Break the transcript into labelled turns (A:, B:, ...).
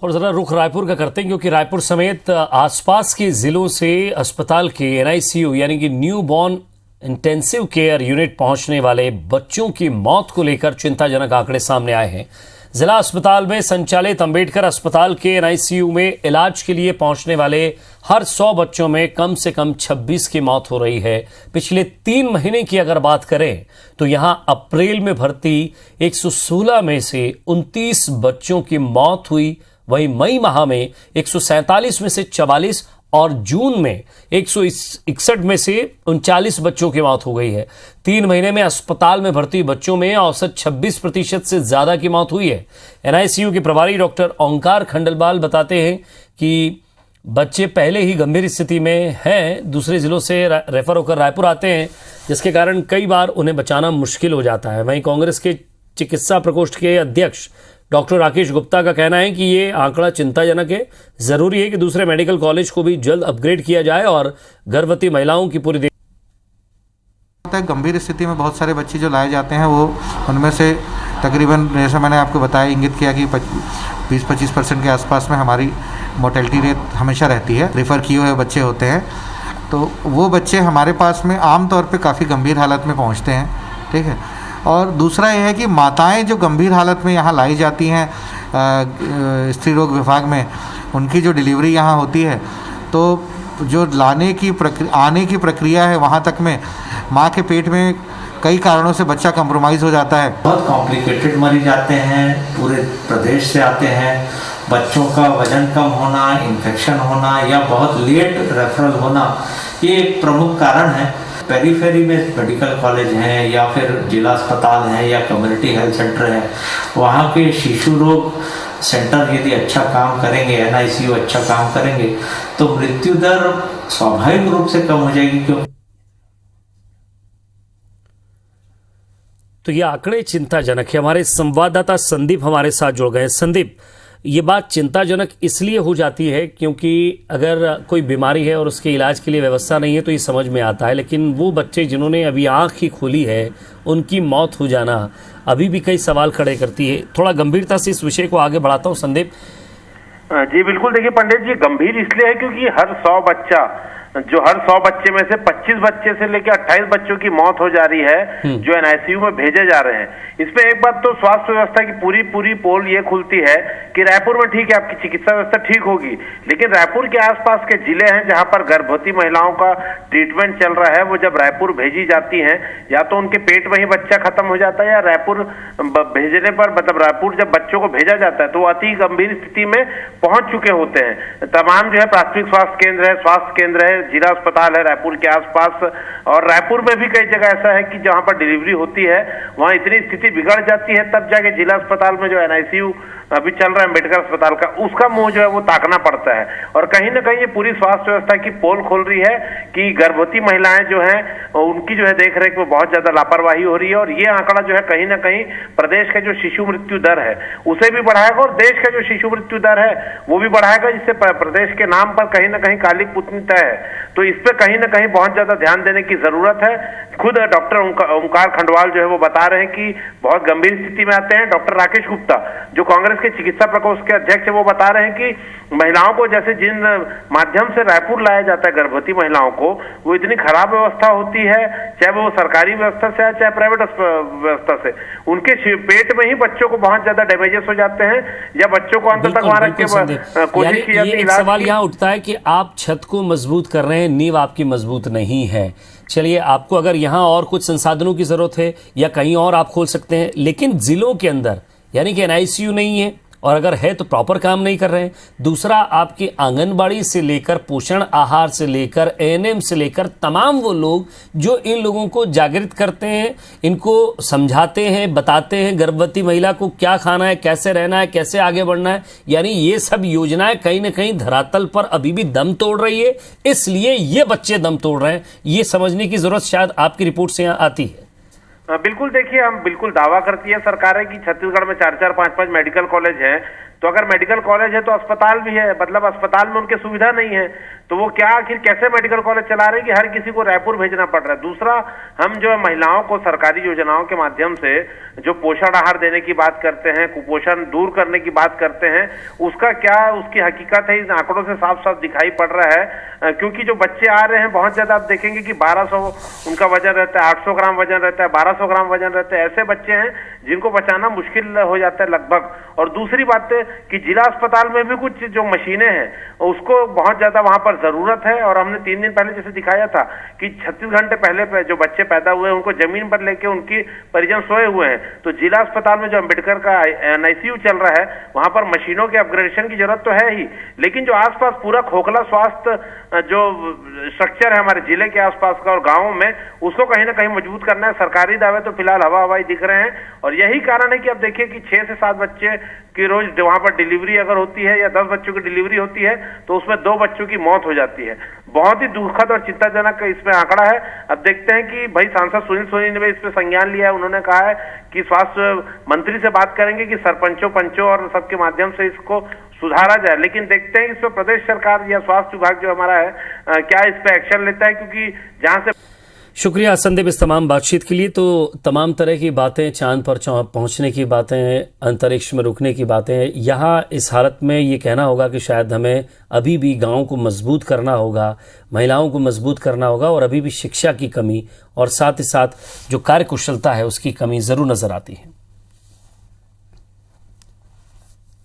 A: और ज़रा रुख रायपुर का करते हैं, क्योंकि रायपुर समेत आसपास के ज़िलों से अस्पताल के एनआईसीयू यानी कि new born intensive care unit पहुंचने वाले बच्चों की मौत को लेकर चिंताजनक आंकड़े सामने आए हैं। जिला अस्पताल में संचालित अंबेडकर अस्पताल के एनआईसीयू में इलाज के लिए पहुंचने वाले हर 100 बच्चों में कम से कम 26 की मौत हो रही है। पिछले 3 महीने की अगर बात करें तो यहां अप्रैल में भर्ती 116 में से 29 बच्चों की मौत हुई। वहीं मई माह में 147 में से 44 और जून में 161 में से 39 बच्चों की मौत हो गई है। 3 महीने में अस्पताल में भर्ती बच्चों में औसत 26% से ज्यादा की मौत हुई है। एनआईसीयू के प्रभारी डॉक्टर ओंकार खंडलवाल बताते हैं कि बच्चे पहले ही गंभीर स्थिति में हैं, दूसरे जिलों से रेफर होकर रायपुर आते हैं, जिसके कारण कई बार उन्हें बचाना मुश्किल हो जाता है। वहीं कांग्रेस के चिकित्सा प्रकोष्ठ के अध्यक्ष डॉक्टर राकेश गुप्ता का कहना है कि ये आंकड़ा चिंताजनक है। जरूरी है कि दूसरे मेडिकल कॉलेज को भी जल्द अपग्रेड किया जाए और गर्भवती महिलाओं की पूरी
B: गंभीर स्थिति में बहुत सारे बच्चे जो लाए जाते हैं, वो उनमें से तकरीबन, जैसा मैंने आपको बताया, इंगित किया कि 20-25% के आसपास में हमारी मोर्टेलिटी रेट हमेशा रहती है। रेफ़र किए हुए बच्चे होते हैं, तो वो बच्चे हमारे पास में आम तौर पे काफ़ी गंभीर हालत में पहुंचते हैं। ठीक है। और दूसरा यह है कि माताएं जो गंभीर हालत में यहाँ लाई जाती हैं स्त्री रोग विभाग में, उनकी जो डिलीवरी यहाँ होती है, तो जो आने की प्रक्रिया है वहाँ तक में माँ के पेट में कई कारणों से बच्चा कंप्रोमाइज़ हो जाता है।
C: बहुत कॉम्प्लिकेटेड मरीज आते हैं, पूरे प्रदेश से आते हैं। बच्चों का वजन कम होना, इन्फेक्शन होना या बहुत लेट रेफरल होना, ये एक प्रमुख कारण है। पेरीफेरी में मेडिकल कॉलेज हैं या फिर जिला अस्पताल हैं या कम्युनिटी हेल्थ सेंटर है, वहाँ के शिशु रोग सेंटर यदि अच्छा काम करेंगे, एनआईसीयू अच्छा काम करेंगे, तो मृत्यु दर स्वाभाविक रूप से कम हो जाएगी। क्योंकि
A: तो ये आंकड़े चिंताजनक है। हमारे संवाददाता संदीप हमारे साथ जुड़ गए। संदीप, ये बात चिंताजनक इसलिए हो जाती है क्योंकि अगर कोई बीमारी है और उसके इलाज के लिए व्यवस्था नहीं है तो ये समझ में आता है, लेकिन वो बच्चे जिन्होंने अभी आंख ही खोली है, उनकी मौत हो जाना अभी भी कई सवाल खड़े करती है। थोड़ा गंभीरता से इस विषय को आगे बढ़ाता हूँ संदीप।
D: जी बिल्कुल, देखिए पंडित जी, गंभीर इसलिए है क्योंकि हर 100 बच्चे में से 25 बच्चे से लेकर 28 बच्चों की मौत हो जा रही है जो एनआईसीयू में भेजे जा रहे हैं। इसमें एक बात तो स्वास्थ्य व्यवस्था की पूरी पोल ये खुलती है कि रायपुर में ठीक है, आपकी चिकित्सा व्यवस्था ठीक होगी, लेकिन रायपुर के आसपास के जिले हैं जहां पर गर्भवती महिलाओं का ट्रीटमेंट चल रहा है, वो जब रायपुर भेजी जाती हैं, या तो उनके पेट में ही बच्चा खत्म हो जाता है, या रायपुर भेजने पर, मतलब रायपुर जब बच्चों को भेजा जाता है तो वो अति गंभीर स्थिति में पहुंच चुके होते हैं। तमाम जो है प्राथमिक स्वास्थ्य केंद्र है, जिला अस्पताल है रायपुर के आसपास, और रायपुर में भी कई जगह ऐसा है कि जहां पर डिलीवरी होती है वहां इतनी स्थिति बिगड़ जाती है, तब जाके जिला अस्पताल में जो एनआईसीयू अभी चल रहा है अम्बेडकर अस्पताल का, उसका मुंह जो है वो ताकना पड़ता है। और कहीं ना कहीं ये पूरी स्वास्थ्य व्यवस्था की पोल खोल रही है कि गर्भवती महिलाएं जो हैं उनकी जो है देख रेख में बहुत ज्यादा लापरवाही हो रही है, और ये आंकड़ा जो है कहीं ना कहीं प्रदेश का जो शिशु मृत्यु दर है उसे भी बढ़ाएगा, और देश का जो शिशु मृत्यु दर है वो भी बढ़ाएगा, जिससे प्रदेश के नाम पर कहीं ना कहीं काली पुतनी तय है। तो इस पे कहीं ना कहीं बहुत ज्यादा ध्यान देने की जरूरत है। खुद डॉक्टर ओंकार खंडवाल जो है वो बता रहे हैं कि बहुत गंभीर स्थिति में आते हैं। डॉक्टर राकेश गुप्ता जो कांग्रेस के चिकित्सा प्रकोष्ठ के अध्यक्ष है, वो बता रहे हैं कि महिलाओं को जैसे जिन माध्यम से रायपुर लाया जाता है गर्भवती महिलाओं को, वो इतनी खराब व्यवस्था होती है, चाहे वो सरकारी व्यवस्था से है चाहे प्राइवेट व्यवस्था से, उनके पेट में ही बच्चों को बहुत ज्यादा डैमेजेस हो जाते हैं, या बच्चों को अंत तक वहां रख के कोशिश की जाती है।
A: एक सवाल यहाँ उठता है कि आप छत को मजबूत कर रहे हैं, नींव आपकी मजबूत नहीं है। चलिए, आपको अगर यहाँ और कुछ संसाधनों की जरूरत है या कहीं और आप खोल सकते हैं, लेकिन जिलों के अंदर यानी कि एनआईसीयू नहीं है, और अगर है तो प्रॉपर काम नहीं कर रहे हैं। दूसरा, आपकी आंगनबाड़ी से लेकर पोषण आहार से लेकर एएनएम से लेकर तमाम वो लोग जो इन लोगों को जागृत करते हैं, इनको समझाते हैं, बताते हैं गर्भवती महिला को क्या खाना है, कैसे रहना है, कैसे आगे बढ़ना है, यानी ये सब योजनाएं कहीं ना कहीं धरातल पर अभी भी दम तोड़ रही है, इसलिए ये बच्चे दम तोड़ रहे हैं। ये समझने की जरूरत शायद आपकी रिपोर्ट से यहाँ आती है।
D: बिल्कुल, देखिए, हम बिल्कुल दावा करती है सरकार है कि छत्तीसगढ़ में 4-4, 5-5 मेडिकल कॉलेज हैं तो अगर मेडिकल कॉलेज है तो अस्पताल भी है, मतलब अस्पताल में उनके सुविधा नहीं है, तो वो क्या आखिर कैसे मेडिकल कॉलेज चला रहे हैं कि हर किसी को रायपुर भेजना पड़ रहा है। दूसरा, हम जो है महिलाओं को सरकारी योजनाओं के माध्यम से जो पोषण आहार देने की बात करते हैं, कुपोषण दूर करने की बात करते हैं, उसका क्या उसकी हकीकत है, इन आंकड़ों से साफ साफ दिखाई पड़ रहा है। क्योंकि जो बच्चे आ रहे हैं बहुत ज्यादा, आप देखेंगे कि 1200 उनका वजन रहता है, 800 ग्राम वजन रहता है, 1200 ग्राम वजन रहता है। ऐसे बच्चे हैं जिनको बचाना मुश्किल हो जाता है लगभग। और दूसरी बात है कि जिला अस्पताल में भी कुछ जो मशीनें हैं उसको बहुत ज्यादा वहां पर जरूरत है। और हमने 3 दिन पहले जैसे दिखाया था कि 36 घंटे पहले जो बच्चे पैदा हुए हैं उनको जमीन पर लेके उनकी परिजन सोए हुए हैं। तो जिला अस्पताल में जो अंबेडकर का NICU चल रहा है वहां पर मशीनों के अपग्रेडेशन की जरूरत तो है ही, लेकिन जो आसपास पूरा खोखला स्वास्थ्य जो स्ट्रक्चर है हमारे जिले के आसपास का और गांवों में, उसको कहीं ना कहीं मजबूत करना है। सरकारी दावे तो फिलहाल हवा हवाई दिख रहे हैं और यही कारण है कि अब देखिए कि 6 से 7 बच्चे की रोज वहां पर डिलीवरी अगर होती है या 10 बच्चों की डिलीवरी होती है तो उसमें 2 बच्चों की मौत हो जाती है। बहुत ही दुखद और चिंताजनक इसमें आंकड़ा है। अब देखते हैं कि भाई सांसद सुनील सोनी ने इस पे संज्ञान लिया है। उन्होंने कहा है कि स्वास्थ्य मंत्री से बात करेंगे कि सरपंचों पंचों और सबके माध्यम से इसको सुधारा जाए। लेकिन देखते हैं इस पर प्रदेश सरकार या स्वास्थ्य विभाग जो हमारा है क्या इस पे एक्शन लेता है, क्योंकि जहां से
A: शुक्रिया संदीप इस तमाम बातचीत के लिए। तो तमाम तरह की बातें, चांद पर पहुंचने की बातें, अंतरिक्ष में रुकने की बातें, यहाँ इस हालत में ये कहना होगा कि शायद हमें अभी भी गांव को मजबूत करना होगा, महिलाओं को मजबूत करना होगा और अभी भी शिक्षा की कमी और साथ ही साथ जो कार्यकुशलता है उसकी कमी ज़रूर नज़र आती है।